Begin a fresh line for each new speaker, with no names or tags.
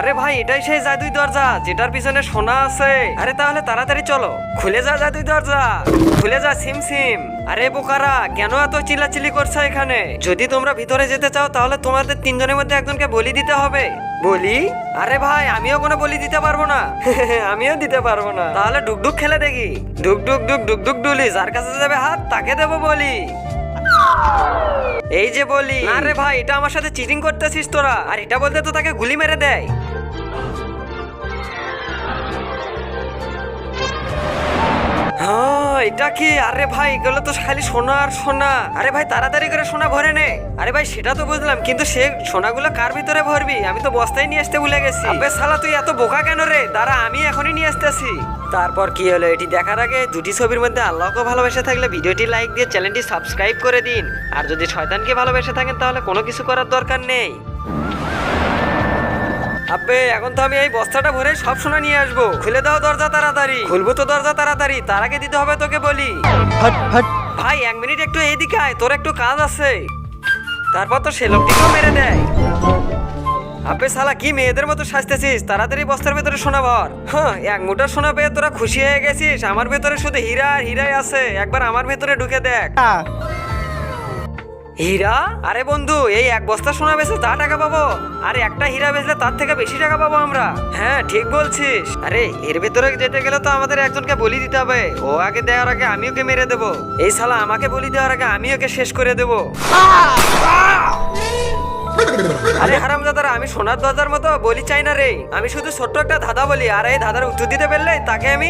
আরে ভাই এটাই সেই জাদুই দরজা যেটার পিছনে সোনা আছে। আরে তাহলে তাড়াতাড়ি চলো, খুলে যা জাদুই দরজা, খুলে যা সিম সিম। আরে বোকারা, কেন এত চিল্লাচিল্লি করছো এখানে? যদি তোমরা ভিতরে যেতে চাও তাহলে তোমাদের তিনজনের মধ্যে একজনকে বলি দিতে হবে। বলি? আরে ভাই আমিও কোনো বলি দিতে পারবো না। আমিও দিতে পারবো না। তাহলে ডুকডুক খেলে দেখি। ডুক ডুক ডুক ডুক ডুক ডুলি, যার কাছে যাবে হাত তাকে দেবো বলি। এই যে বলি। আরে ভাই এটা আমার সাথে চিটিং করতেছিস তোরা, আর এটা বলতে তো তাকে গুলি মেরে দেয়। হ্যাঁ এটা কি? আরে ভাই এগুলো তো খালি সোনা আর সোনা। আরে ভাই তাড়াতাড়ি করে সোনা ভরে নে। আরে ভাই সেটা তো বুঝলাম, কিন্তু সে সোনাগুলো কার ভিতরে ভরবি? আমি তো বস্তায় নিয়ে আসতে ভুলে গেছি। আবে শালা তুই এত বোকা কেন রে? দাঁড়া আমি এখনই নিয়ে আসতেছি। তারপর কি হলো এটি দেখার আগে দুটি ছবির মধ্যে আল্লাহকে ভালোবেসে থাকলে ভিডিওটি লাইক দিয়ে চ্যানেলটি সাবস্ক্রাইব করে দিন। আর যদি শয়তানকে ভালোবেসে থাকেন তাহলে কোনো কিছু করার দরকার নেই। আব্বে এখন তো আমি এই বস্তাটা ভরে সব সোনা নিয়ে আসবো। খুলে দাও দরজা তাড়াতাড়ি। খুলবো তো দরজা তাড়াতাড়ি, তার আগে দিতে হবে তোকে বলি। ভাই 1 মিনিট একটু এইদিকে আয়, তোর একটু কাজ আছে। তারপর তো সে লোকটিকেও মেরে দেয়। আব্বে শালা কি মেয়েদের মতো সাজতেছিস? তাড়াতাড়ি বস্তার ভেতরে সোনা ভর। হ্যাঁ 1 মুঠো সোনা পেয়ে তোরা খুশি হয়ে গেছিস? আমার ভেতরে শুধু হীরা আর হীরাই আছে। একবার আমার ভেতরে ঢুকে দেখ। হীরা? আরে বন্ধু এই 1 বস্তা সোনা বেচে যা টাকা পাবো, আর একটা হীরা বেচলে তার থেকে বেশি টাকা পাবো আমরা। হ্যাঁ ঠিক বলছিস। আরে এর ভেতরে যেতে গেলে তো আমাদের একজনকে বলি দিতে হবে। ও আগে দেওয়ার আগে আমি ওকে মেরে দেবো। এই শালা আমাকে বলি দেওয়ার আগে আমি ওকে শেষ করে দেবো। আরে হারামজাদারা, আমি সোনার দরজার মতো বলি চাই না রে। আমি শুধু ছোট্ট একটা ধাঁধা বলি, আর এই ধাঁধার উত্তর দিতে পারলে তাকে আমি